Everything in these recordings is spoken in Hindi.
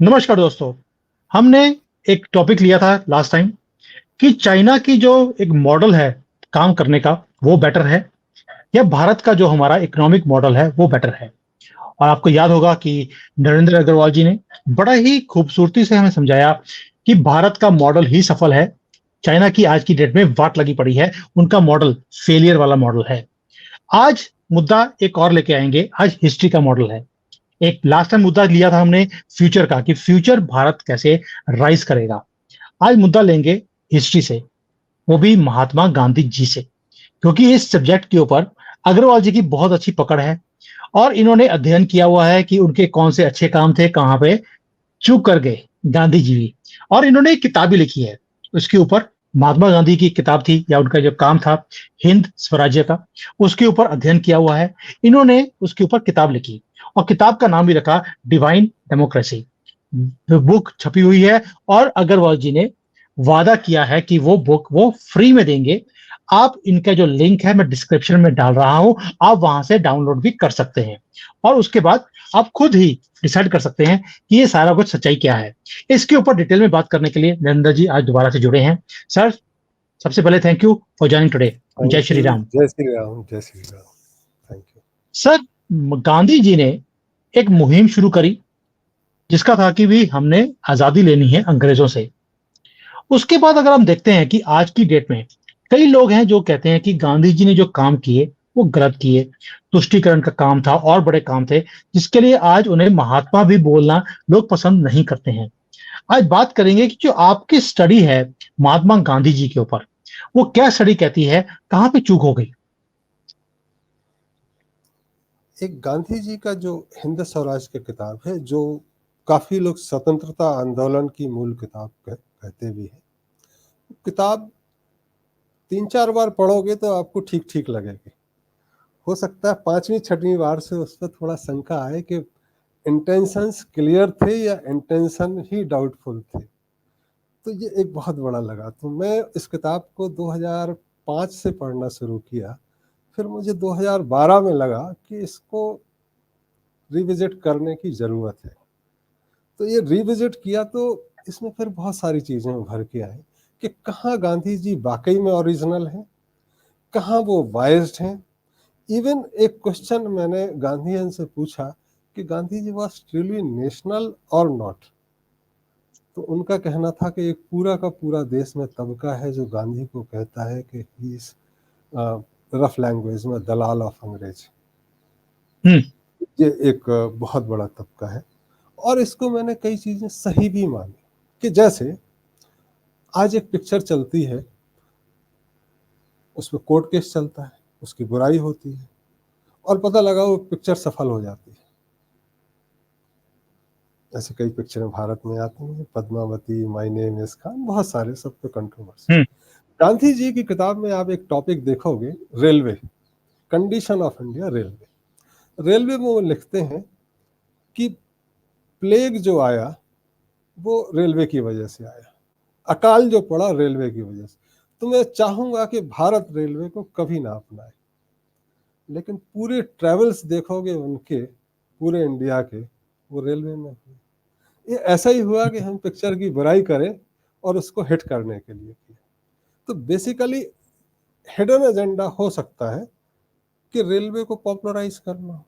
नमस्कार दोस्तों। हमने एक टॉपिक लिया था लास्ट टाइम कि चाइना की जो एक मॉडल है काम करने का वो बेटर है या भारत का जो हमारा इकोनॉमिक मॉडल है वो बेटर है। और आपको याद होगा कि नरेंद्र अग्रवाल जी ने बड़ा ही खूबसूरती से हमें समझाया कि भारत का मॉडल ही सफल है। चाइना की आज की डेट में वाट लगी पड़ी है, उनका मॉडल फेलियर वाला मॉडल है। आज मुद्दा एक और लेके आएंगे, आज हिस्ट्री का मॉडल है। एक लास्ट टाइम मुद्दा लिया था हमने फ्यूचर का कि फ्यूचर भारत कैसे राइज करेगा। आज मुद्दा लेंगे हिस्ट्री से, वो भी महात्मा गांधी जी से, क्योंकि इस सब्जेक्ट के ऊपर अग्रवाल जी की बहुत अच्छी पकड़ है और इन्होंने अध्ययन किया हुआ है कि उनके कौन से अच्छे काम थे, कहाँ पे चूक कर गए गांधी जी भी। और इन्होंने एक किताब भी लिखी है उसके ऊपर। महात्मा गांधी की किताब थी या उनका जो काम था हिंद स्वराज्य का, उसके ऊपर अध्ययन किया हुआ है इन्होंने, उसके ऊपर किताब लिखी और किताब का नाम भी रखा डिवाइन डेमोक्रेसी। बुक छपी हुई है और अग्रवाल जी ने वादा किया है कि वो बुक वो फ्री में देंगे। आप इनका जो लिंक है मैं डिस्क्रिप्शन में डाल रहा हूं, आप वहां से डाउनलोड भी कर सकते हैं और उसके बाद आप खुद ही डिसाइड कर सकते हैं कि ये सारा कुछ सच्चाई क्या है। इसके ऊपर डिटेल में बात करने के लिए नरेंद्र जी आज दोबारा से जुड़े हैं। सर, सबसे पहले thank you for joining today. जय थैंक श्री यू। राम। जय श्री राम। जय Shri Ram. Thank you. Sir, Gandhi ji ने एक मुहिम शुरू करी जिसका था कि भी हमने आजादी लेनी है अंग्रेजों से। उसके बाद अगर हम देखते हैं कि आज की डेट में कई लोग हैं जो कहते हैं कि गांधी जी ने जो काम किए वो गलत किए, तुष्टीकरण का काम था और बड़े काम थे जिसके लिए आज उन्हें महात्मा भी बोलना लोग पसंद नहीं करते हैं। आज बात करेंगे कि जो आपकी स्टडी है महात्मा गांधी जी के ऊपर, वो क्या स्टडी कहती है, कहाँ पे चूक हो गई। एक गांधी जी का जो हिंद स्वराज की किताब है, जो काफी लोग स्वतंत्रता आंदोलन की मूल किताब कहते भी हैं। किताब 3-4 बार पढ़ोगे तो आपको ठीक ठीक लगेगी। हो सकता है 5वीं 6वीं बार से उस पर थोड़ा शंका आए कि इंटेंशंस क्लियर थे या इंटेंशन ही डाउटफुल थे। तो ये एक बहुत बड़ा लगा। तो मैं इस किताब को 2005 से पढ़ना शुरू किया। फिर मुझे 2012 में लगा कि इसको रिविजिट करने की ज़रूरत है। तो ये रिविजिट किया तो इसमें फिर बहुत सारी चीज़ें उभर के आई कि कहाँ गांधी जी वाकई में ओरिजिनल हैं, कहाँ वो बायस्ड हैं। इवन एक क्वेश्चन मैंने गांधीयन से पूछा कि Gandhi ji was truly national और नॉट। तो उनका कहना था कि एक पूरा का पूरा देश में तबका है जो गांधी को कहता है कि ही इज, रफ लैंग्वेज में, दलाल ऑफ अंग्रेज। हम्म। ये एक बहुत बड़ा तबका है। और इसको मैंने कई चीजें सही भी मानी कि जैसे आज एक पिक्चर चलती है, उसमें कोर्ट केस चलता है, उसकी बुराई होती है और पता लगा वो पिक्चर सफल हो जाती है। ऐसे कई पिक्चरें भारत में आती हैं, Padmavati, my name is Khan, बहुत सारे, सब पे कंट्रोवर्सी। हम्म। गांधी जी की किताब में आप एक टॉपिक देखोगे, railway, condition of India railway. Railway में वो लिखते हैं कि प्लेग जो आया वो रेलवे की वजह से आया, अकाल जो पड़ा रेलवे की वजह से। तो मैं चाहूंगा कि भारत रेलवे को कभी ना अपनाए। लेकिन पूरे ट्रेवल्स देखोगे उनके, पूरे इंडिया के, वो रेलवे में हुए। ये ऐसा ही हुआ कि हम पिक्चर की बुराई करें और उसको हिट करने के लिए किया। तो बेसिकली हिडन एजेंडा हो सकता है कि रेलवे को पॉपुलराइज करना,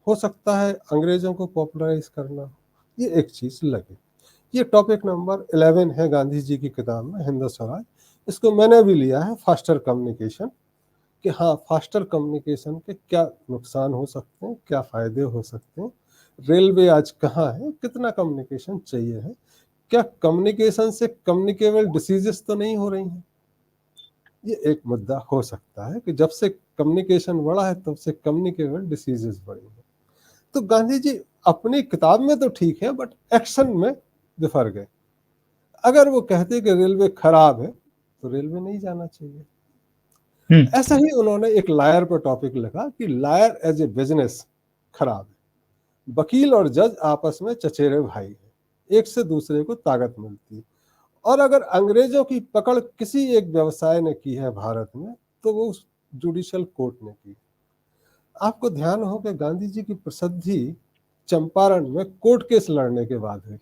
हो सकता है अंग्रेजों को पॉपुलराइज करना। ये एक चीज लगे। ये टॉपिक नंबर 11 है गांधी जी की किताब में हिंद स्वराज। इसको मैंने भी लिया है फास्टर कम्युनिकेशन, कि हाँ, फास्टर कम्युनिकेशन के क्या नुकसान हो सकते हैं, क्या फायदे हो सकते हैं, रेलवे आज कहाँ है, कितना कम्युनिकेशन चाहिए है, क्या कम्युनिकेशन से कम्युनिकेबल डिसीजेस तो नहीं हो रही हैं। ये एक मुद्दा हो सकता है कि जब से कम्युनिकेशन बढ़ा है तब से कम्युनिकेबल डिसीजेस बढ़ी हैं। तो गांधी जी अपनी किताब में तो ठीक है, बट एक्शन में बिफर गए। अगर वो कहते कि रेलवे खराब है तो रेलवे नहीं जाना चाहिए। हम्म। ऐसा ही उन्होंने एक लायर पर टॉपिक लिखा कि लायर एज ए बिजनेस खराब है। वकील और जज आपस में चचेरे भाई हैं, एक से दूसरे को ताकत मिलती है। और अगर अंग्रेजों की पकड़ किसी एक व्यवसाय ने की है भारत में, तो वो जुडिशियल कोर्ट ने की। आपको ध्यान हो कि गांधी जी की प्रसिद्धि चंपारण में कोर्ट केस लड़ने के बाद हुई।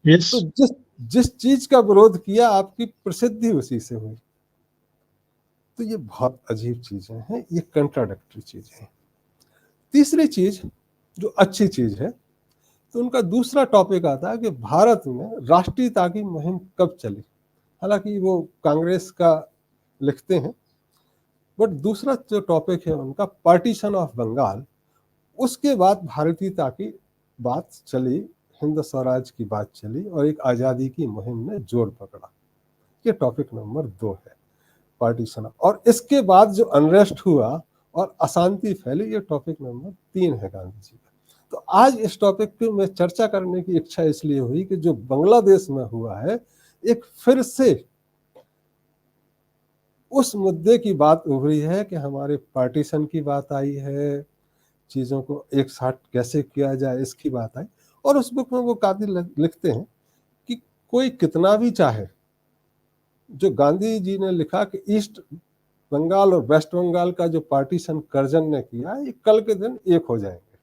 यस। तो जिस जिस चीज का विरोध किया आपकी प्रसिद्धि उसी से हुई। तो ये बहुत अजीब चीजें हैं, ये कंट्राडिक्टरी चीजें हैं। तीसरी चीज जो अच्छी चीज है, तो उनका दूसरा टॉपिक आता है कि भारत में राष्ट्रीयता की मुहिम कब चली। हालांकि वो कांग्रेस का लिखते हैं, बट दूसरा जो टॉपिक है उनका पार्टीशन ऑफ बंगाल, उसके बाद भारतीयता की बात चली, हिंद स्वराज की बात चली और एक आज़ादी की मुहिम ने जोर पकड़ा। ये टॉपिक नंबर 2 है, पार्टीशन। और इसके बाद जो अनरेस्ट हुआ और अशांति फैली, ये टॉपिक नंबर 3 है गांधी जी का। तो आज इस टॉपिक पे में चर्चा करने की इच्छा इसलिए हुई कि जो बांग्लादेश में हुआ है, एक फिर से उस मुद्दे की बात उभरी है कि हमारे पार्टीशन की बात आई है, चीज़ों को एक साथ कैसे किया जाए इसकी बात आई। और उस बुक में वो काफी लिखते हैं कि कोई कितना भी चाहे, जो गांधी जी ने लिखा कि ईस्ट बंगाल और वेस्ट बंगाल का जो पार्टीशन कर्जन ने किया, ये कल के दिन एक हो जाएंगे।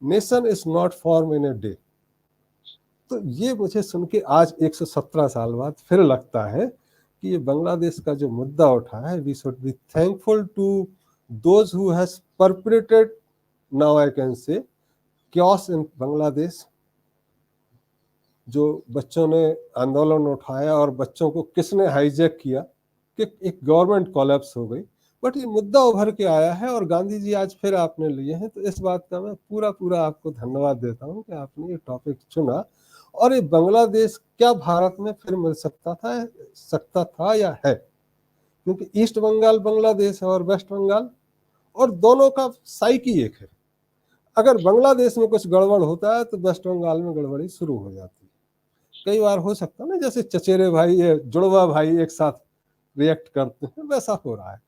Nation is not form in a day. तो ये मुझे सुन के आज 117 साल बाद फिर लगता है कि ये बांग्लादेश का जो मुद्दा उठा है, we should be thankful to those who has perpetrated, now I can say, chaos in Bangladesh. जो बच्चों ने आंदोलन उठाया और बच्चों को किसने हाईजैक किया कि एक गवर्नमेंट कोलैप्स हो गई, बट ये मुद्दा उभर के आया है और गांधी जी आज फिर आपने लिए हैं। तो इस बात का मैं पूरा पूरा आपको धन्यवाद देता हूं कि आपने ये टॉपिक चुना। और ये बांग्लादेश क्या भारत में फिर मिल सकता था या है, क्योंकि ईस्ट बंगाल बांग्लादेश है और वेस्ट बंगाल, और दोनों का साइकी एक है। अगर बांग्लादेश में कुछ गड़बड़ होता है तो वेस्ट बंगाल में गड़बड़ी शुरू हो जाती है। कई बार हो सकता है ना, जैसे चचेरे भाई या जुड़वा भाई एक साथ रिएक्ट करते हैं, वैसा हो रहा है।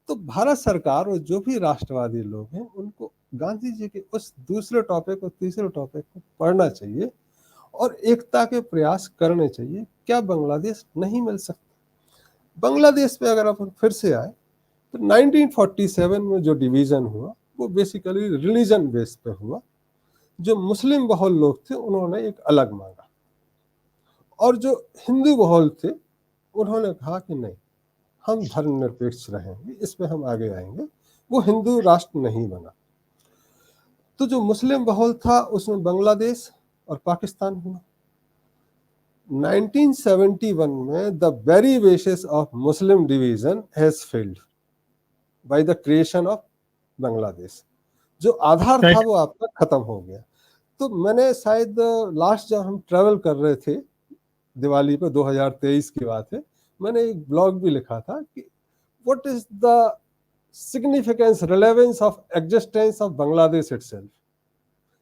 तो भारत सरकार और जो भी राष्ट्रवादी लोग हैं, उनको गांधी जी के उस दूसरे टॉपिक और तीसरे टॉपिक को पढ़ना चाहिए और एकता के प्रयास करने चाहिए। क्या बांग्लादेश नहीं मिल सकता? बांग्लादेश पे अगर अपन फिर से आए तो 1947 में जो डिवीजन हुआ वो बेसिकली रिलीजन बेस पे हुआ। जो मुस्लिम बहुल लोग थे उन्होंने एक अलग मांगा, और जो हिंदू बहुल थे उन्होंने कहा कि नहीं, हम धर्मनिरपेक्ष रहेंगे, इसमें हम आगे आएंगे। वो हिंदू राष्ट्र नहीं बना। तो जो मुस्लिम बहुल था उसमें बांग्लादेश और पाकिस्तान हुआ। 1971 में the very basis of Muslim division has failed by the creation of Bangladesh. जो आधार था वो आपका खत्म हो गया। तो मैंने शायद लास्ट जब हम ट्रेवल कर रहे थे दिवाली पे, 2023 की बात है, मैंने एक ब्लॉग भी लिखा था कि what is the significance, relevance of existence of Bangladesh itself.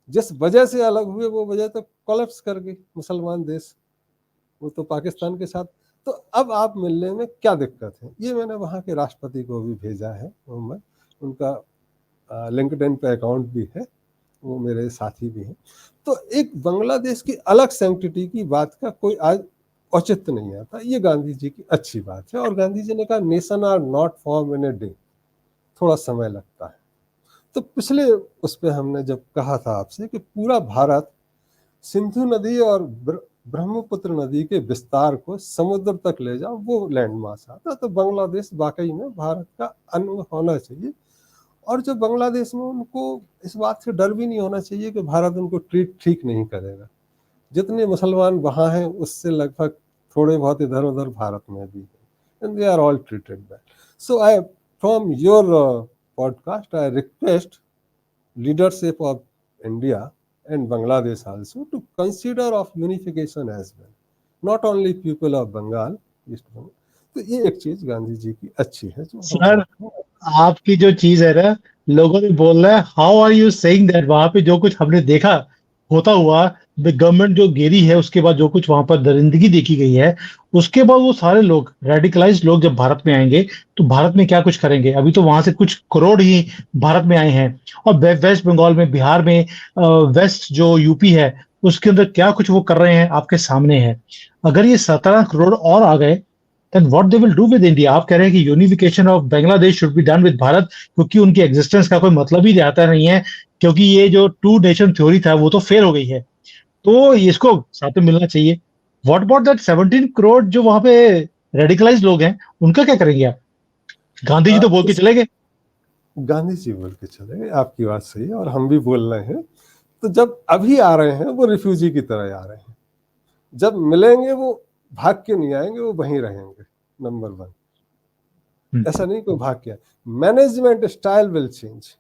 जिस वजह से अलग हुए वो वजह तो कोलैप्स कर गई मुसलमान देश, वो तो पाकिस्तान के साथ। तो अब आप मिलने में क्या दिक्कत है? ये मैंने वहाँ के राष्ट्रपति को भी भेजा है, उनका लिंक्डइन पे अकाउंट भी है, वो मेरे साथी भी हैं। तो एक बांग्लादेश की अलग सैंक्टिटी की बात का कोई आज औचित्य नहीं आता। ये गांधी जी की अच्छी बात है। और गांधी जी ने कहा nation are not form in a day, थोड़ा समय लगता है। तो पिछले उस पर हमने जब कहा था आपसे कि पूरा भारत सिंधु नदी और ब्रह्मपुत्र नदी के विस्तार को समुद्र तक ले जाओ, वो लैंड मास आता, तो बांग्लादेश वाकई में भारत का अंग होना चाहिए। और जो बांग्लादेश में, उनको इस बात से डर भी नहीं होना चाहिए कि भारत उनको ट्रीट ठीक नहीं करेगा। जितने मुसलमान वहाँ हैं उससे लगभग थोड़े बहुत इधर उधर भारत में भी है, and they are all treated well. So I from your podcast I request leadership of India and Bangladesh also to consider of unification as well, not only people of Bengal, East Bengal। तो ये एक चीज गांधी जी की अच्छी है जो सर, आपकी जो चीज है ना, लोगों ने बोल रहा है how are you saying that, वहां पे जो कुछ हमने देखा होता हुआ, गवर्नमेंट जो गिरी है, उसके बाद जो कुछ वहां पर दरिंदगी देखी गई है, उसके बाद वो सारे लोग, रेडिकलाइज्ड लोग जब भारत में आएंगे तो भारत में क्या कुछ करेंगे? अभी तो वहां से कुछ करोड़ ही भारत में आए हैं, और वेस्ट बंगाल में, बिहार में, वेस्ट जो यूपी है उसके अंदर क्या कुछ वो कर रहे हैं आपके सामने है। अगर ये 17 करोड़ और आ गए, then what they will do with India? आप कह रहे हैं कि unification of Bangladesh should be done with Bharat, क्योंकि उनकी एग्जिस्टेंस का कोई मतलब ही आता नहीं है, क्योंकि ये जो टू नेशन थ्योरी था वो तो फेल हो गई है। तो इसको साथ में मिलना चाहिए। व्हाट अबाउट दैट 17 करोड़ जो वहां पे रेडिकलाइज लोग हैं, उनका क्या करेंगे आप? गांधी जी तो बोल के इस चले गए। गांधी जी बोल के चले गए, आपकी बात सही है, और हम भी बोल रहे हैं। तो जब अभी आ रहे हैं वो रिफ्यूजी की तरह आ रहे हैं, जब मिलेंगे वो भाग के नहीं आएंगे, वो वहीं रहेंगे। नंबर वन, ऐसा नहीं कोई भाग के आए। Management style will change.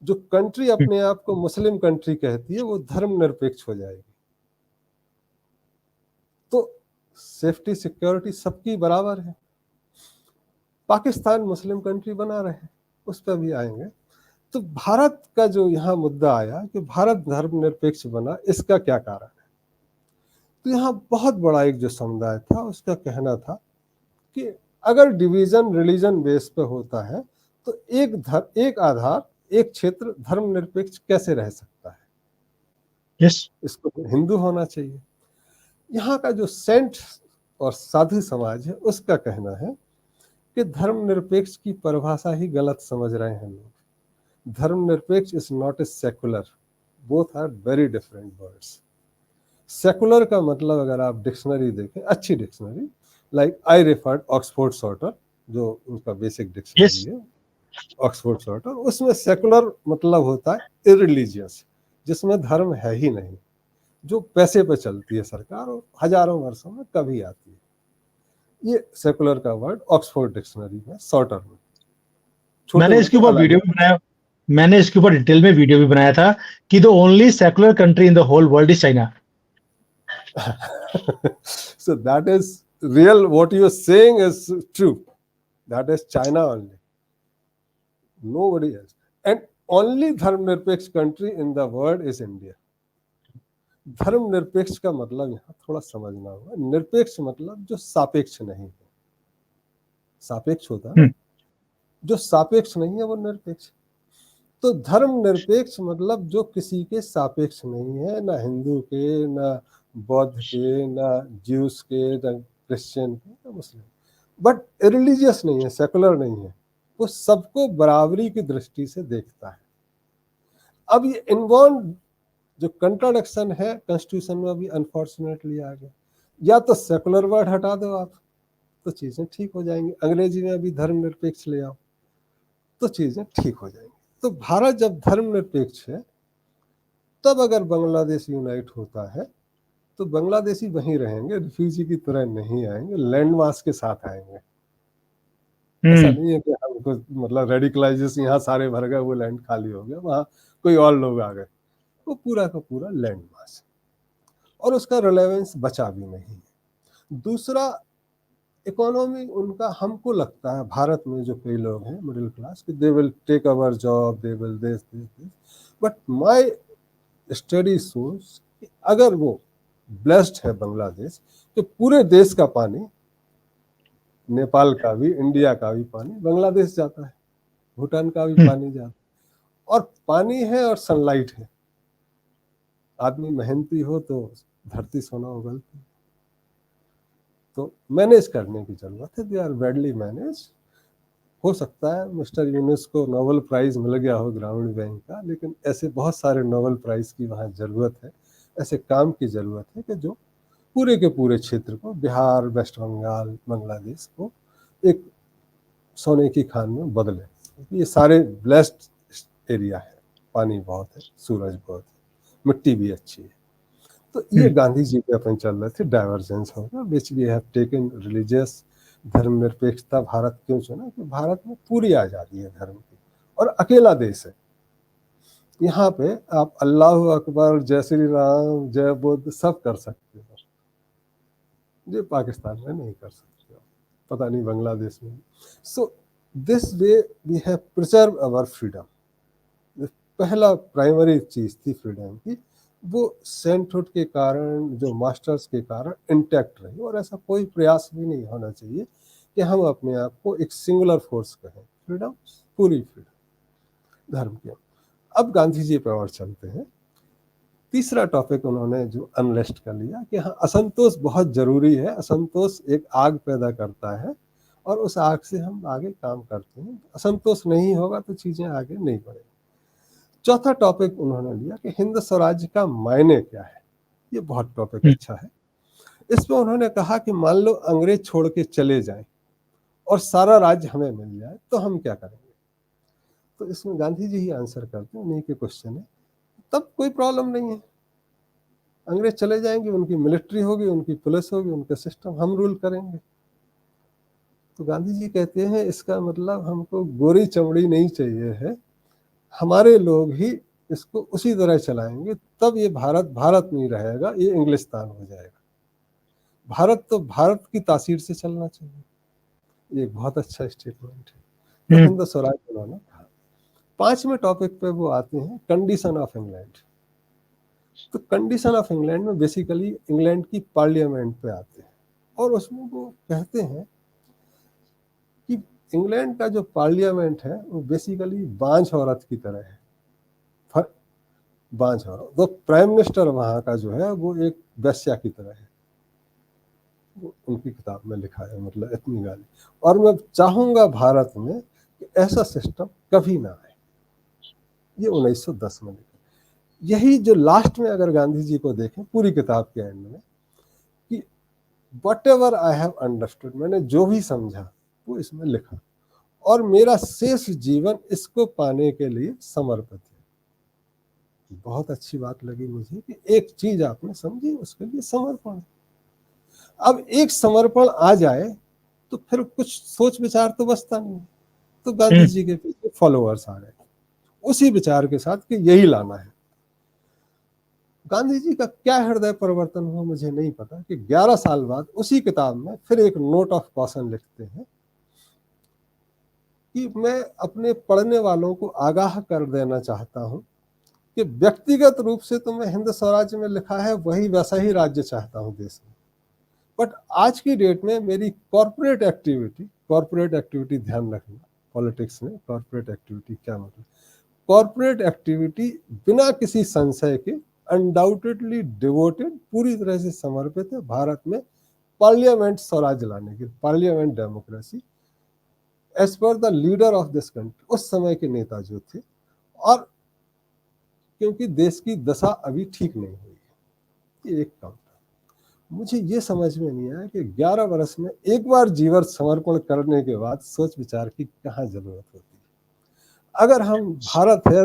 जो कंट्री अपने आप को मुस्लिम कंट्री कहती है वो धर्मनिरपेक्ष हो जाएगी। तो सेफ्टी सिक्योरिटी सबकी बराबर है। पाकिस्तान मुस्लिम कंट्री बना रहे हैं, उस पर भी आएंगे। तो भारत का जो यहाँ मुद्दा आया कि भारत धर्मनिरपेक्ष बना, इसका क्या कारण है? तो यहाँ बहुत बड़ा एक जो समुदाय था उसका कहना था कि अगर डिवीजन रिलीजन बेस पे होता है तो एक आधार, एक क्षेत्र धर्मनिरपेक्ष कैसे रह सकता है? यस। इसको हिंदू होना चाहिए। यहाँ का जो सेंट और साधु समाज है उसका कहना है कि धर्मनिरपेक्ष की परिभाषा ही गलत समझ रहे हैं लोग। धर्मनिरपेक्ष is not a secular, both are very different words. Secular का मतलब अगर आप डिक्शनरी देखें, अच्छी dictionary like I referred Oxford shorter, जो उनका बेसिक यस। डिक्शनरी है ऑक्सफोर्ड सॉर्टर, उसमें सेकुलर मतलब होता है इरिलीजियस, जिसमें धर्म है ही नहीं, जो पैसे पे चलती है सरकार और हजारों वर्षों में कभी आती है। ये सेकुलर का वर्ड ऑक्सफोर्ड डिक्शनरी में, सॉर्टर में। छोटे मैंने इसके मोटे ऊपर अलग वीडियो है। भी बनाया। मैंने इसके ऊपर डिटेल में वीडियो भी बनाया था कि the only secular country in the whole world is China. So that is real, what you are saying is true. That is China only, nobody else. And only धर्मनिरपेक्ष country in the world is India. धर्मनिरपेक्ष का मतलब यहाँ थोड़ा समझना होगा। निरपेक्ष मतलब जो सापेक्ष नहीं है। सापेक्ष होता है ना, जो सापेक्ष नहीं है वो निरपेक्ष। तो धर्मनिरपेक्ष मतलब जो किसी के सापेक्ष नहीं है, ना हिंदू के, ना बौद्ध के, ना ज्यूस के, ना क्रिश्चियन के, ना मुस्लिम, बट रिलीजियस नहीं है, सेकुलर नहीं है, वो सबको बराबरी की दृष्टि से देखता है। अब ये इनवॉल्व जो कंट्राडिक्शन है कॉन्स्टिट्यूशन में अभी अनफॉर्चुनेटली आ गया। या तो सेकुलर वर्ड हटा दो आप, तो चीजें ठीक हो जाएंगी। अंग्रेजी में अभी धर्मनिरपेक्ष ले आओ, तो चीजें ठीक हो जाएंगी। तो भारत जब धर्मनिरपेक्ष है, तब अगर बांग्लादेश यूनाइट होता है तो बांग्लादेशी वहीं रहेंगे, रिफ्यूजी की तरह नहीं आएंगे, लैंड मास के साथ आएंगे। ऐसा नहीं है कि हमको मतलब रेडिकलाइजेशन यहाँ सारे भर गए, वो लैंड खाली हो गया, वहां कोई और लोग आ गए। वो पूरा का पूरा लैंड मास, और उसका रिलेवेंस बचा भी नहीं। दूसरा, इकोनॉमी उनका, हमको लगता है भारत में जो कई लोग हैं मिडिल क्लास, कि they will take our job, they will this this this, but my study source कि अगर वो ब्लेस्ड है बांग्लादेश, तो पूरे देश का पानी, नेपाल का भी, इंडिया का भी पानी बांग्लादेश जाता है, भूटान का भी पानी जाता है, और पानी है और सनलाइट है। आदमी मेहनती हो तो धरती सोना उगलती। तो मैनेज करने की जरूरत है, दे आर बैडली मैनेज। हो सकता है मिस्टर यूनुस को नोबेल प्राइज मिल गया हो ग्रामीण बैंक का, लेकिन ऐसे बहुत सारे नोबेल प्राइज की वहाँ जरूरत है, ऐसे काम की जरूरत है कि जो पूरे के पूरे क्षेत्र को, बिहार, वेस्ट बंगाल, बांग्लादेश को एक सोने की खान में बदले। ये सारे ब्लेस्ड एरिया है, पानी बहुत है, सूरज बहुत है, मिट्टी भी अच्छी है। तो ये गांधी जी पे अपन चल रहे थे, डाइवर्जेंस होगा which we have taken religious. धर्मनिरपेक्षता भारत क्यों चुना? कि भारत में पूरी आजादी है धर्म की, और अकेला देश है। यहाँ पे आप अल्लाह अकबर, जय श्री राम, जय बुद्ध सब कर सकते हो, जो पाकिस्तान में नहीं कर सकते हो, पता नहीं बांग्लादेश में। So this way we have preserve our freedom. पहला प्राइमरी चीज थी फ्रीडम की, वो सेंटहुड के कारण, जो मास्टर्स के कारण इंटैक्ट रही, और ऐसा कोई प्रयास भी नहीं होना चाहिए कि हम अपने आप को एक सिंगुलर फोर्स कहें। फ्रीडम, पूरी फ्रीडम धर्म की। अब गांधी जी पर और चलते हैं। तीसरा टॉपिक उन्होंने जो अनरेस्ट कर लिया कि हाँ, असंतोष बहुत जरूरी है, असंतोष एक आग पैदा करता है, और उस आग से हम आगे काम करते हैं। असंतोष नहीं होगा तो चीजें आगे नहीं बढ़ेंगी। चौथा टॉपिक उन्होंने लिया कि हिंद स्वराज्य का मायने क्या है। ये बहुत टॉपिक अच्छा है। इसमें उन्होंने कहा कि मान लो अंग्रेज छोड़ के चले जाएं और सारा राज्य हमें मिल जाए तो हम क्या करेंगे। तो इसमें गांधी जी ही आंसर करते हैं, उन्हीं के क्वेश्चन है, तब कोई प्रॉब्लम नहीं है, अंग्रेज चले जाएंगे, उनकी मिलिट्री होगी, उनकी पुलिस होगी, उनका सिस्टम, हम रूल करेंगे। तो गांधी जी कहते हैं इसका मतलब हमको गोरी चमड़ी नहीं चाहिए है, हमारे लोग ही इसको उसी तरह चलाएंगे, तब ये भारत भारत नहीं रहेगा, ये इंग्लिस्तान हो जाएगा। भारत तो भारत की तासीर से चलना चाहिए। ये एक बहुत अच्छा स्टेटमेंट है। तो हिंद स्वराज उन्होंने कहा। 5वें टॉपिक पे वो आते हैं कंडीशन ऑफ इंग्लैंड। तो कंडीशन ऑफ इंग्लैंड में बेसिकली इंग्लैंड की पार्लियामेंट पे आते हैं और उसमें वो कहते हैं कि इंग्लैंड का जो पार्लियामेंट है वो बेसिकली बांझ औरत की तरह है। बांझ औरत, तो प्राइम मिनिस्टर वहां का जो है वो एक वेश्या की तरह है, वो उनकी किताब में लिखा है, मतलब इतनी गाली। और मैं चाहूंगा भारत में कि ऐसा सिस्टम कभी ना आए। ये 1910 में लिखा। यही जो लास्ट में अगर गांधी जी को देखें पूरी किताब के एंड में, कि what ever I have understood, मैंने जो भी समझा वो इसमें लिखा, और मेरा शेष जीवन इसको पाने के लिए समर्पित है। बहुत अच्छी बात लगी मुझे कि एक चीज आपने समझी, उसके लिए समर्पण। अब एक समर्पण आ जाए तो फिर कुछ सोच विचार तो बचता नहीं। तो गांधी जी के पीछे फॉलोअर्स आ गए उसी विचार के साथ कि यही लाना है। गांधी जी का क्या हृदय परिवर्तन हुआ मुझे नहीं पता, कि 11 साल बाद उसी किताब में फिर एक नोट ऑफ कॉशन लिखते हैं कि मैं अपने पढ़ने वालों को आगाह कर देना चाहता हूं कि व्यक्तिगत रूप से तो मैं हिंद स्वराज में लिखा है वही वैसा ही राज्य चाहता हूं देश में, बट आज की डेट में मेरी कॉर्पोरेट एक्टिविटी ध्यान रखना, पॉलिटिक्स में कॉर्पोरेट एक्टिविटी क्या मतलब, कॉर्पोरेट एक्टिविटी बिना किसी संशय के अनडाउटेडली डिवोटेड, पूरी तरह से समर्पित है भारत में पार्लियामेंट स्वराज लाने के, parliament democracy as per the leader of this country, उस समय के नेता जो थे। और क्योंकि देश की दशा अभी ठीक नहीं हुई है, ये एक काम था। मुझे ये समझ में नहीं आया कि 11 वर्ष में एक बार जीवन समर्पण करने के बाद सोच विचार की कहाँ जरूरत होती है। अगर हम भारत है,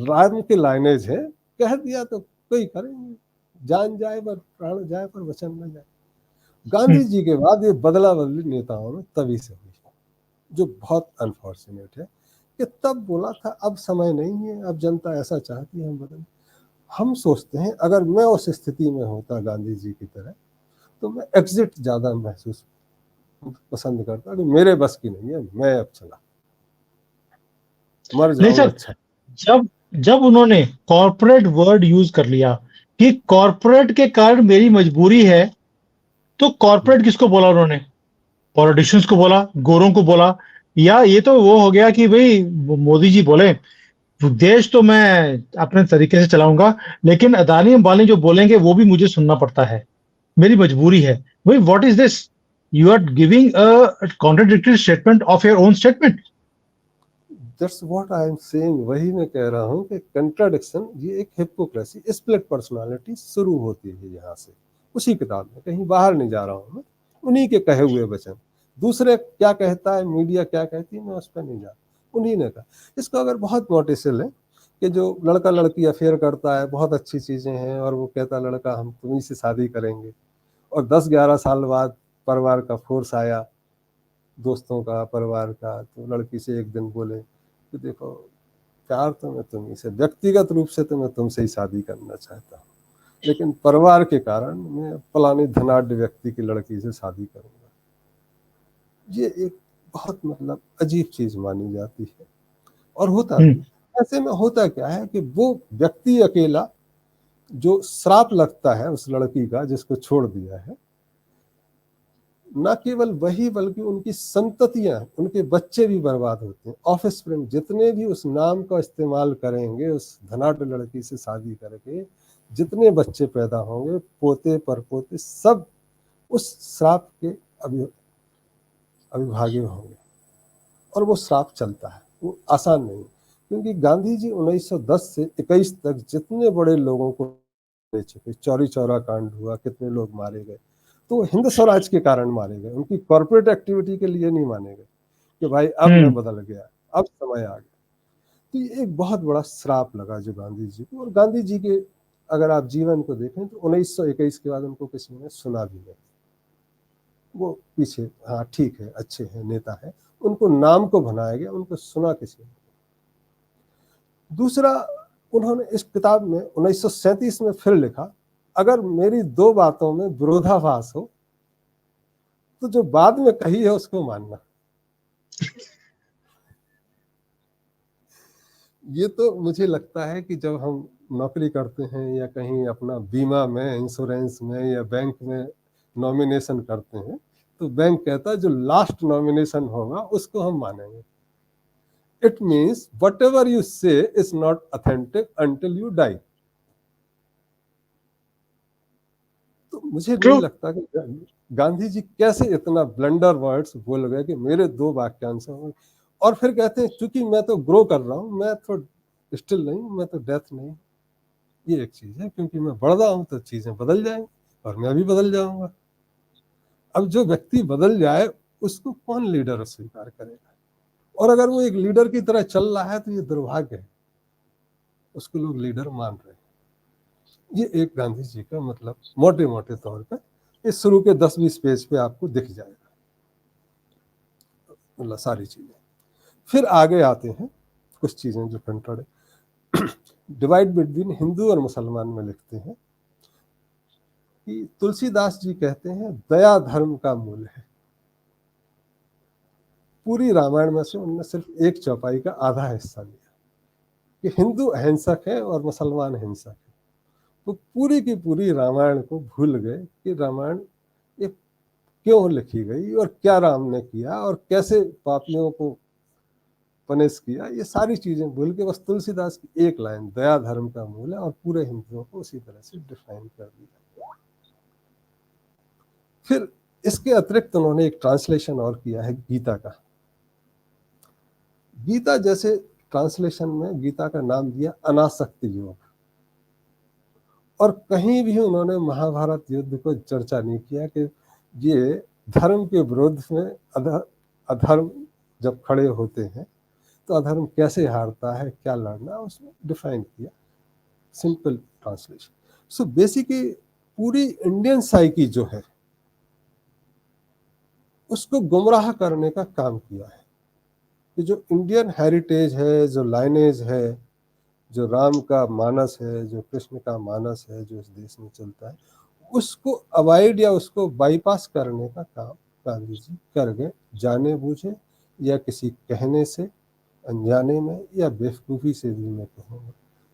राम के लाइनेज है, कह दिया तो कोई करेंगे, जान जाए पर प्राण जाए पर वचन न जाए। गांधी जी के बाद ये बदला बदली नेताओं में तभी से हुई, जो बहुत अनफॉर्चुनेट है कि तब बोला था अब समय नहीं है, अब जनता ऐसा चाहती है हम बदल। हम सोचते हैं अगर मैं उस स्थिति में होता गांधी जी की तरह तो मैं एग्जिट ज्यादा महसूस पसंद करता कि मेरे बस की नहीं है, मैं अब चला मर नहीं जाऊं सर, अच्छा। जब जब उन्होंने कॉर्पोरेट वर्ड यूज कर लिया कि कॉर्पोरेट के कारण मेरी मजबूरी है, तो कॉर्पोरेट किसको बोला उन्होंने? पॉलिटिशियंस को बोला, गोरों को बोला, या ये तो वो हो गया कि भाई मोदी जी बोले देश तो मैं अपने तरीके से चलाऊंगा, लेकिन अदानी अंबानी जो बोलेंगे वो भी मुझे सुनना पड़ता है, मेरी मजबूरी है। भाई what is this? You are giving a contradictory statement of your own statement. That's what I am saying, वही मैं कह रहा हूं कि कंट्राडिक्शन, ये एक हिपोक्रेसी, स्प्लिट पर्सनालिटी शुरू होती है यहाँ से, उसी किताब में, कहीं बाहर नहीं जा रहा हूं मैं, उन्हीं के कहे हुए वचन। दूसरे क्या कहता है, मीडिया क्या कहती है, मैं उस पर नहीं जा, उन्हीं ने कहा। इसको अगर बहुत नोटिसल है कि जो लड़का लड़की अफेयर करता है बहुत अच्छी चीजें हैं, और वो कहता लड़का हम तुम्ही से शादी करेंगे, और 10-11 साल बाद परिवार का फोर्स आया, दोस्तों का, परिवार का, तो लड़की से एक दिन बोले कि देखो प्यार तो मैं तुम्ही से, व्यक्तिगत रूप से तो मैं तुमसे ही शादी करना चाहता हूँ, लेकिन परिवार के कारण मैं फलाने धनाढ़ व्यक्ति की लड़की से शादी करूंगा। ये एक बहुत मतलब अजीब चीज मानी जाती है, और होता भी। ऐसे में होता क्या है कि वो व्यक्ति अकेला, जो श्राप लगता है उस लड़की का जिसको छोड़ दिया है, न केवल वही बल्कि उनकी संततियां, उनके बच्चे भी बर्बाद होते हैं। ऑफिस फ्रेंड जितने भी उस नाम का इस्तेमाल करेंगे, उस धनाढ़ लड़की से शादी करके जितने बच्चे पैदा होंगे, पोते परपोते, सब उस श्राप के अविभागे होंगे। और वो श्राप चलता है, वो आसान नहीं, क्योंकि गांधी जी 1910 से 21 तक जितने बड़े लोगों को चुके, चौरी चौरा कांड हुआ, कितने लोग मारे गए, तो वो हिंद स्वराज के कारण मारे गए, उनकी कॉर्पोरेट एक्टिविटी के लिए नहीं माने गए कि भाई अब मैं बदल गया, अब समय आ गया। तो ये एक बहुत बड़ा श्राप लगा जो गांधी जी को। और गांधी जी के अगर आप जीवन को देखें तो 1921 के बाद उनको किसी ने सुना भी नहीं। वो पीछे, हाँ ठीक है, अच्छे हैं, नेता है, उनको नाम को बनाया गया, उनको सुना किसी ने। दूसरा, उन्होंने इस किताब में 1937 में फिर लिखा, अगर मेरी दो बातों में विरोधाभास हो तो जो बाद में कही है उसको मानना। ये तो मुझे लगता है कि जब हम नौकरी करते हैं या कहीं अपना बीमा में, इंश्योरेंस में या बैंक में नॉमिनेशन करते हैं, तो बैंक कहता है जो लास्ट नॉमिनेशन होगा उसको हम मानेंगे। It means whatever you say is not authentic until you die. तो मुझे नहीं लगता कि गांधी जी कैसे इतना ब्लंडर वर्ड्स बोल गए कि मेरे दो वाक्यांश होंगे, और फिर कहते हैं चूंकि मैं तो ग्रो कर रहा हूं, मैं तो स्टिल नहीं, मैं तो डेथ नहीं। ये एक चीज है, क्योंकि मैं बढ़ रहा हूं तो चीजें बदल जाएंगी और मैं भी बदल जाऊंगा। अब जो व्यक्ति बदल जाए उसको कौन लीडर स्वीकार करेगा? और अगर वो एक लीडर की तरह चल रहा है तो ये दुर्भाग्य है, उसको लोग लीडर मान रहे हैं। ये एक गांधी जी का मतलब मोटे मोटे तौर पर इस शुरू के 10-20 पेज पे आपको दिख जाएगा, मतलब सारी चीजें। फिर आगे आते हैं कुछ चीजें जो डिवाइड बिटवीन हिंदू और मुसलमान में लिखते हैं कि तुलसीदास जी कहते हैं दया धर्म का मूल है। पूरी रामायण में से उनने सिर्फ एक चौपाई का आधा हिस्सा लिया कि हिंदू अहिंसक है और मुसलमान हिंसक है। तो पूरी की पूरी रामायण को भूल गए कि रामायण ये क्यों लिखी गई और क्या राम ने किया और कैसे पापियों को पनिश किया, ये सारी चीजें भूल के बस तुलसीदास की एक लाइन दया धर्म का मूल है और पूरे हिंदुओं को उसी तरह से डिफाइन कर दिया। फिर इसके अतिरिक्त उन्होंने एक ट्रांसलेशन और किया है गीता का। गीता जैसे ट्रांसलेशन में गीता का नाम दिया अनासक्ति योग, और कहीं भी उन्होंने महाभारत युद्ध को चर्चा नहीं किया कि ये धर्म के विरोध में अधर्म जब खड़े होते हैं तो अधर्म कैसे हारता है, क्या लड़ना, उसमें डिफाइन किया। Simple translation. सो बेसिकली पूरी इंडियन साइकी जो है उसको गुमराह करने का काम किया है कि जो इंडियन हेरिटेज है, जो लाइनेज है, जो राम का मानस है, जो कृष्ण का मानस है, जो इस देश में चलता है, उसको अवॉइड या उसको बाईपास करने का काम गांधी जी कर गए, जाने बूझे या किसी कहने से, अनजाने में या बेवकूफ़ी से भी मैं कहूँगा।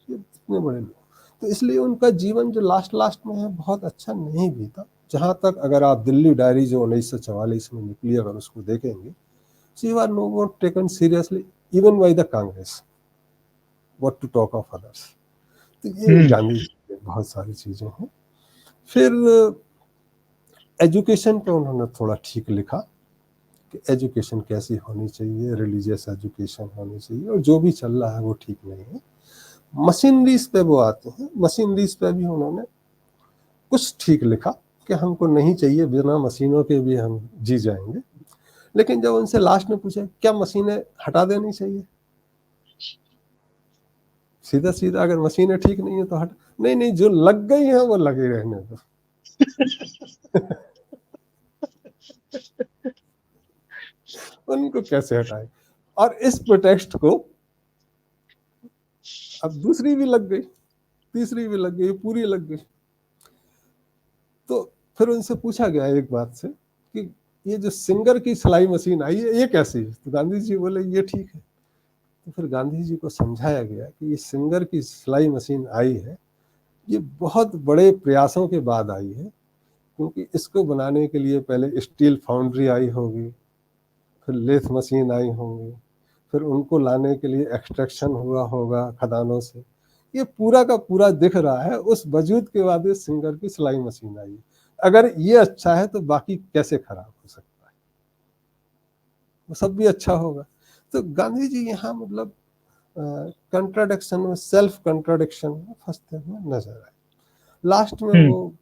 ये इतने बड़े लोग, तो इसलिए उनका जीवन जो लास्ट में है बहुत अच्छा नहीं बीता। जहाँ तक अगर आप दिल्ली डायरी जो 1944 में निकली अगर उसको देखेंगे, she was no more taken seriously even by the Congress, what to talk of others. तो ये गांधी जी की बहुत सारी चीजें हैं। फिर एजुकेशन पे उन्होंने थोड़ा ठीक लिखा कि एजुकेशन कैसी होनी चाहिए, रिलीजियस एजुकेशन होनी चाहिए, और जो भी चल रहा है वो ठीक नहीं है। मशीनरीज पे वो आते हैं, मशीनरीज पे भी उन्होंने कुछ ठीक लिखा कि हमको नहीं चाहिए, बिना मशीनों के भी हम जी जाएंगे। लेकिन जब उनसे लास्ट में पूछा क्या मशीनें हटा देनी चाहिए, सीधा सीधा अगर मशीनें ठीक नहीं है तो हट, नहीं जो लग गई है वो लगे रहने दो। उनको कैसे हटाए, और इस प्रोटेक्स्ट को अब दूसरी भी लग गई, तीसरी भी लग गई, पूरी लग गई। तो फिर उनसे पूछा गया एक बात से कि ये जो सिंगर की सिलाई मशीन आई है ये कैसी है, तो गांधी जी बोले ये ठीक है। तो फिर गांधी जी को समझाया गया कि ये सिंगर की सिलाई मशीन आई है, ये बहुत बड़े प्रयासों के बाद आई है, क्योंकि इसको बनाने के लिए पहले स्टील फाउंड्री आई होगी, फिर लेथ मशीन आई होंगी, फिर उनको लाने के लिए एक्सट्रैक्शन हुआ होगा खदानों से। ये पूरा का पूरा दिख रहा है, उस वजूद के बाद इस सिंगर की सिलाई मशीन आई है। अगर ये अच्छा है तो बाकी कैसे खराब हो सकता है, वो सब भी अच्छा होगा। तो गांधी जी यहाँ मतलब कंट्राडिक्शन में, सेल्फ कंट्राडिक्शन में फंसते हुए नजर आए। लास्ट में वो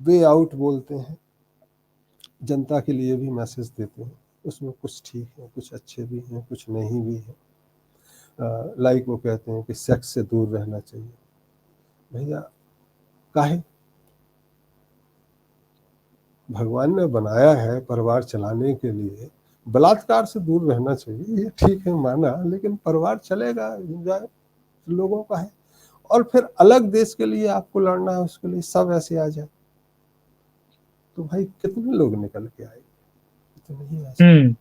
वे आउट बोलते हैं, जनता के लिए भी मैसेज देते हैं, उसमें कुछ ठीक है, कुछ अच्छे भी हैं, कुछ नहीं भी है। लाइक वो कहते हैं कि सेक्स से दूर रहना चाहिए। भैया काहे, भगवान ने बनाया है परिवार चलाने के लिए, बलात्कार से दूर रहना चाहिए, ये ठीक है माना, लेकिन परिवार चलेगा, एंजॉय लोगों का है। और फिर अलग देश के लिए आपको लड़ना है, उसके लिए सब ऐसे आ जाए तो भाई कितने लोग निकल के आएंगे, तो नहीं आ सकते।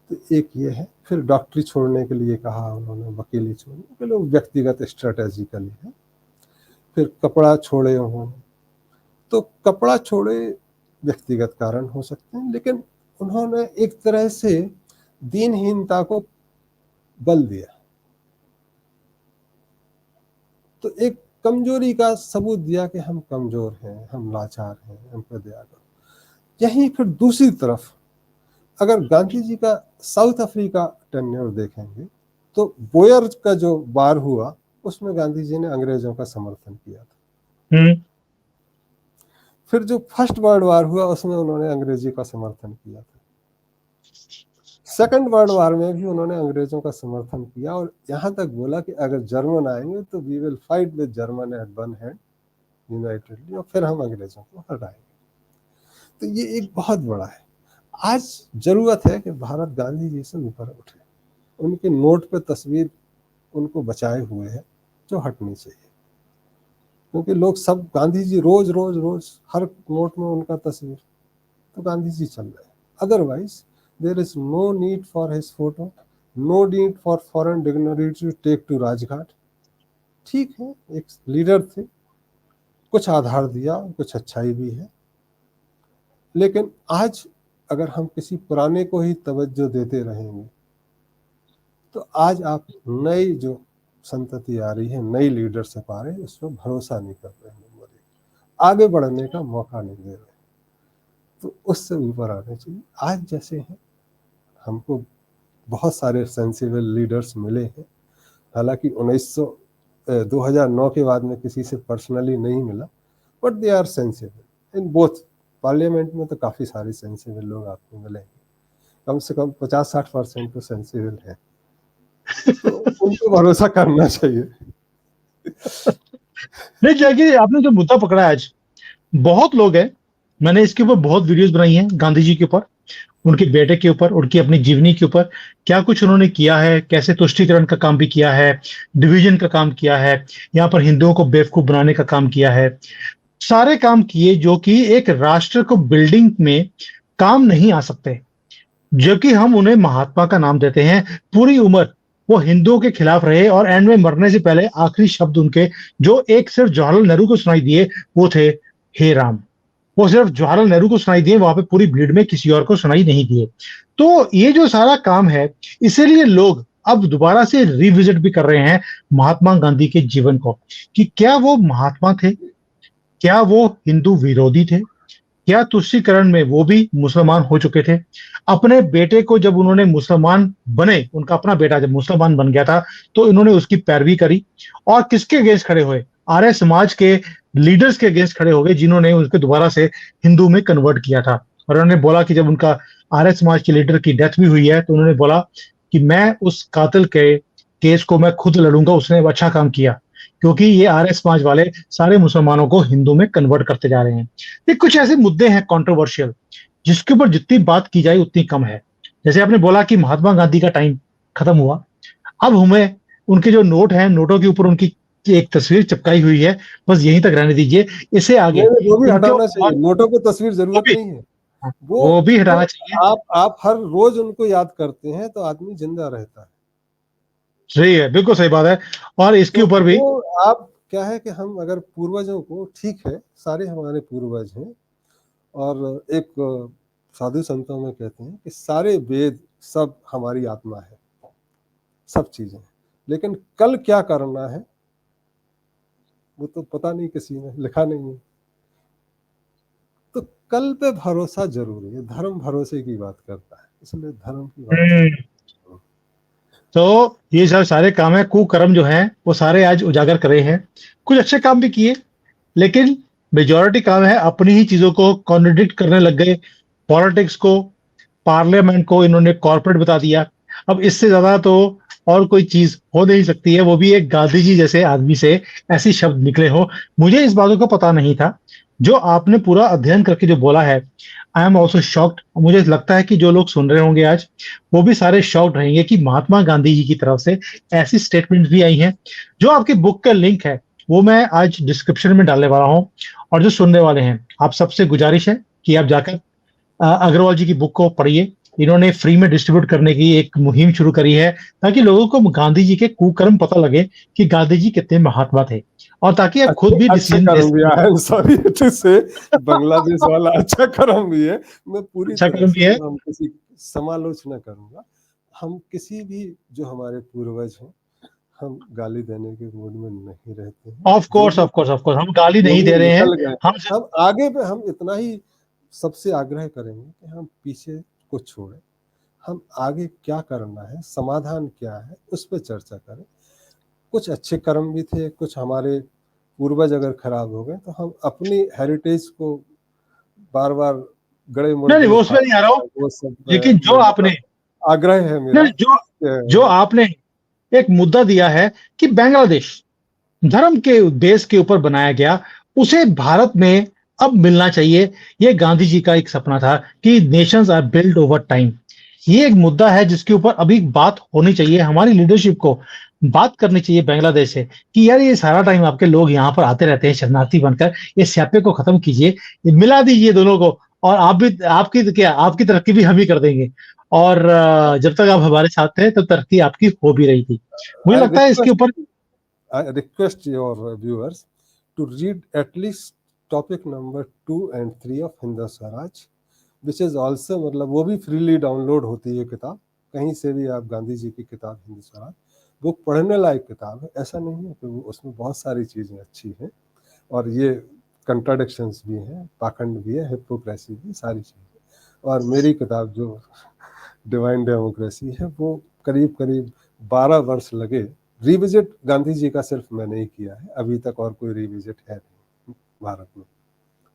तो एक ये है। फिर डॉक्टरी छोड़ने के लिए कहा उन्होंने, वकीली छोड़ने के लिए व्यक्तिगत स्ट्रेटेजिकली है। फिर कपड़ा छोड़े उन्होंने, तो कपड़ा छोड़े व्यक्तिगत कारण हो सकते हैं, लेकिन उन्होंने एक तरह से दीनहीनता को बल दिया, तो एक कमजोरी का सबूत दिया कि हम कमजोर हैं, हम लाचार हैं, हम पे दया करो। यहीं फिर दूसरी तरफ अगर गांधी जी का साउथ अफ्रीका टेन्योर देखेंगे तो बोयर का जो वार हुआ उसमें गांधी जी ने अंग्रेजों का समर्थन किया था। फिर जो फर्स्ट वर्ल्ड वार हुआ उसमें उन्होंने अंग्रेजी का समर्थन किया था। सेकंड वर्ल्ड वार में भी उन्होंने अंग्रेजों का समर्थन किया और यहाँ तक बोला कि अगर जर्मन आएंगे तो we will fight with German at one hand unitedly, और फिर हम अंग्रेजों को हटाएंगे। तो ये एक बहुत बड़ा है। आज जरूरत है कि भारत गांधी जी से ऊपर उठे, उनके नोट पे तस्वीर उनको बचाए हुए है जो हटनी चाहिए, क्योंकि लोग सब गांधी जी रोज रोज रोज हर नोट में उनका तस्वीर, तो गांधी जी चल रहे हैं। Otherwise there is no need for his photo, no need for foreign dignitaries to take to Rajghat. ठीक है, एक लीडर थे, कुछ आधार दिया, कुछ अच्छाई भी है, लेकिन आज अगर हम किसी पुराने को ही तवज्जो देते रहेंगे तो आज आप नई जो संतति आ रही है, नई लीडरशिप आ रही है, उसमें भरोसा नहीं कर रहे हैं, आगे बढ़ने का मौका नहीं दे रहे, तो उससे ऊपर आने चाहिए। आज जैसे हैं, हमको बहुत सारे सेंसिबल लीडर्स मिले हैं, हालांकि 2009 के बाद में किसी से पर्सनली नहीं मिला, but they are sensible in both. Parliament में तो काफ़ी सारे सेंसिबल लोग आपको मिलेंगे, कम से कम 50-60% तो सेंसिबल है, तो उनको भरोसा करना चाहिए। नहीं, क्या कि आपने जो मुद्दा पकड़ा है आज, बहुत लोग हैं, मैंने इसके ऊपर बहुत वीडियोस बनाई हैं, गांधी जी के ऊपर, उनके बेटे के ऊपर, उनकी अपनी जीवनी के ऊपर, क्या कुछ उन्होंने किया है, कैसे तुष्टीकरण का काम भी किया है, डिवीजन का काम किया है, यहाँ पर हिंदुओं को बेवकूफ बनाने का काम किया है, सारे काम किए जो कि एक राष्ट्र को बिल्डिंग में काम नहीं आ सकते, जबकि हम उन्हें महात्मा का नाम देते हैं। पूरी उम्र वो हिंदुओं के खिलाफ रहे और एंड में मरने से पहले आखिरी शब्द उनके जो एक सिर्फ जवाहरलाल नेहरू को सुनाई दिए वो थे, हे राम। वो सिर्फ जवाहरलाल नेहरू को सुनाई दिए, वहां पे पूरी भीड़ में किसी और को सुनाई नहीं दिए। तो ये जो सारा काम है, इसीलिए लोग अब दोबारा से रिविजिट भी कर रहे हैं महात्मा गांधी के जीवन को, कि क्या वो महात्मा थे, क्या वो हिंदू विरोधी थे, क्या तुष्टीकरण में वो भी मुसलमान हो चुके थे। अपने बेटे को जब उन्होंने मुसलमान बने, उनका अपना बेटा जब मुसलमान बन गया था, तो इन्होंने उसकी पैरवी करी और किसके अगेंस्ट खड़े हुए, आर्य समाज के लीडर्स के अगेंस्ट खड़े हो गए, जिन्होंने उसको दोबारा से हिंदू में कन्वर्ट किया था। और उन्होंने बोला कि जब उनका आर्य समाज के लीडर की डेथ भी हुई है, तो उन्होंने बोला कि मैं उस कातिल के केस को मैं खुद लड़ूंगा, उसने अच्छा काम किया, क्योंकि ये आर्य समाज वाले सारे मुसलमानों को हिंदू में कन्वर्ट करते जा रहे हैं। ये कुछ ऐसे मुद्दे हैं कंट्रोवर्शियल, जिसके ऊपर जितनी बात की जाए उतनी कम है। जैसे आपने बोला कि महात्मा गांधी का टाइम खत्म हुआ, अब हमें उनके जो नोट हैं, नोटों के ऊपर उनकी एक तस्वीर चिपकाई हुई है, बस यहीं तक रहने दीजिए, इससे आगे वो भी उनके हटाना चाहिए, नोटों को तस्वीर जरूरत नहीं है। वो भी हटाना चाहिए। आप हर रोज उनको याद करते हैं तो आदमी जिंदा रहता है। सही है, बिल्कुल सही बात है। और इसके ऊपर भी आप क्या है कि हम अगर पूर्वजों को, ठीक है सारे हमारे पूर्वज हैं, और एक साधु संतों में कहते हैं कि सारे वेद सब हमारी आत्मा है, सब चीजें, लेकिन कल क्या करना है वो तो पता नहीं, किसी ने लिखा नहीं है। तो कल पे भरोसा जरूरी है, धर्म भरोसे की बात करता है, इसलिए धर्म की बात। तो ये सब सारे काम है, कुकर्म जो है वो सारे आज उजागर करे हैं। कुछ अच्छे काम भी किए, लेकिन मेजॉरिटी काम है अपनी ही चीजों को कॉन्ट्रडिक्ट करने लग गए। पॉलिटिक्स को, पार्लियामेंट को इन्होंने कॉर्पोरेट बता दिया। अब इससे ज्यादा तो और कोई चीज हो नहीं सकती है, वो भी एक गांधी जी जैसे आदमी से ऐसी शब्द निकले हो। मुझे इस बातों का पता नहीं था। जो आपने पूरा अध्ययन करके जो बोला है, आई एम ऑल्सो शॉक्ड। मुझे लगता है कि जो लोग सुन रहे होंगे आज, वो भी सारे शॉक्ड रहेंगे कि महात्मा गांधी जी की तरफ से ऐसी स्टेटमेंट भी आई हैं। जो आपकी बुक का लिंक है वो मैं आज डिस्क्रिप्शन में डालने वाला हूँ। और जो सुनने वाले हैं, आप सबसे गुजारिश है कि आप जाकर अग्रवाल जी की बुक को पढ़िए। इन्होंने फ्री में डिस्ट्रीब्यूट करने की एक मुहिम शुरू करी है, ताकि लोगों को गांधी जी के कुकर्म पता लगे कि गांधी जी कितने महात्मा थे, और ताकि आप खुद भी अच्छा डिसीजन ले कर्म भी सकें। है, आई एम सॉरी टू से, बांग्लादेश वाला अच्छा कर्म भी है। मैं पूरी अच्छा तरह कर्म भी से है। हम किसी समालोचना करूंगा। हम किसी भी जो हमारे पूर्वज हैं, हम गाली देने के मूड में नहीं रहते हैं। Of course of course of course, हम गाली जो नहीं भी दे रहे हैं। निकल गए, हम हम आगे पे हम इतना ही सबसे आग्रह करेंगे कि हम पीछे को छोड़ें। हम आगे क्या करना है, समाधान क्या है, उस पर चर्चा करें। कुछ अच्छे कर्म भी थे, कुछ हमारे पूर्वज अगर खराब हो गए तो हम अपनी हेरिटेज को बार बार गड़े नहीं नहीं, मुर्दे वो उसमें नहीं आ रहा उठाना, हूँ। वो सब लेकिन जो आपने, मतलब आग्रह है नहीं मेरा जो कि आपने एक मुद्दा दिया है कि बांग्लादेश धर्म के बेस के ऊपर बनाया गया, उसे भारत में अब मिलना चाहिए। ये गांधी जी का एक सपना था कि nations are build over time. ये एक मुद्दा है जिसके ऊपर अभी बात होनी चाहिए। हमारी लीडरशिप को बात करनी चाहिए बांग्लादेश से कि यार ये सारा टाइम आपके लोग यहाँ पर आते रहते हैं शरणार्थी बनकर, ये स्यापे को खत्म कीजिए, ये मिला दीजिए दोनों को, और आप भी, आपकी क्या, आपकी तरक्की भी हम ही कर देंगे। और जब तक आप हमारे साथ थे तब तरक्की आपकी हो भी रही थी। मुझे आई लगता है इसके ऊपर request your viewers to read at least topic number 2 and 3 of Hind Swaraj, which is also, मतलब वो भी फ्रीली डाउनलोड होती है किताब, कहीं से भी आप गांधी जी की किताब हिंद स्वराज, वो पढ़ने लायक किताब है। ऐसा नहीं है कि वो उसमें बहुत सारी चीज़ें अच्छी हैं, और ये कंट्राडिक्शंस भी हैं, पाखंड भी है, हिपोक्रेसी भी, सारी चीज़ें। और मेरी किताब जो डिवाइन डेमोक्रेसी है, वो करीब करीब 12 वर्ष लगे। रिविजिट गांधी जी का सिर्फ मैंने ही किया है, अभी तक और कोई रिविजिट है नहीं भारत में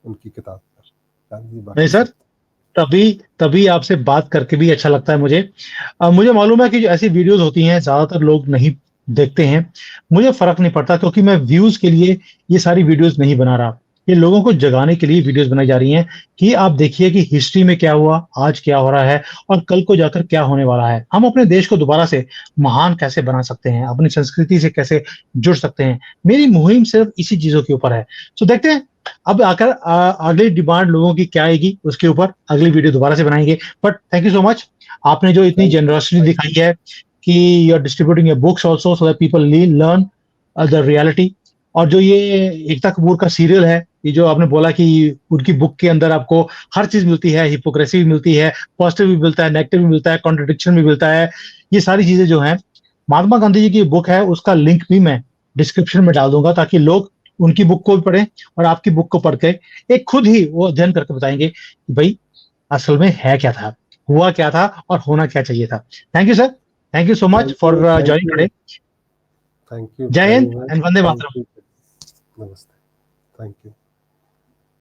उनकी किताब पर। गांधी नहीं बाकी सर, सब तभी तभी आपसे बात करके भी अच्छा लगता है मुझे। मुझे मालूम है कि जो ऐसी वीडियोस होती हैं ज्यादातर लोग नहीं देखते हैं। मुझे फर्क नहीं पड़ता, क्योंकि मैं व्यूज के लिए ये सारी वीडियोस नहीं बना रहा। ये लोगों को जगाने के लिए वीडियोस बनाई जा रही हैं कि आप देखिए कि हिस्ट्री में क्या हुआ, आज क्या हो रहा है, और कल को जाकर क्या होने वाला है। हम अपने देश को दोबारा से महान कैसे बना सकते हैं, अपनी संस्कृति से कैसे जुड़ सकते हैं। मेरी मुहिम सिर्फ इसी चीजों के ऊपर है। तो देखते हैं अब आकर अगली डिमांड लोगों की क्या आएगी, उसके ऊपर अगली वीडियो दोबारा से बनाएंगे। But thank you so much, आपने जो इतनी जेनरसिटी दिखाई है कि you are distributing your books also so that people learn the reality. और जो ये एकता कपूर का सीरियल है, ये जो आपने बोला कि उनकी बुक के अंदर आपको हर चीज मिलती है, हिपोक्रेसी भी मिलती है, पॉजिटिव भी मिलता है, नेगेटिव भी मिलता है, कॉन्ट्रडिक्शन भी मिलता है, ये सारी चीजें जो है महात्मा गांधी जी की बुक है, उसका लिंक भी मैं डिस्क्रिप्शन में डाल दूंगा, ताकि लोग उनकी बुक को भी पढ़ें और आपकी बुक को पढ़ के एक खुद ही वो अध्ययन करके बताएंगे कि भाई असल में है क्या था, हुआ क्या था, और होना क्या चाहिए था। Thank you sir, thank you so much for joining today. Thank you जय वेरी हिंद मच, एंड वंदे थैंक मातरम। यू, नमस्ते, थैंक यू।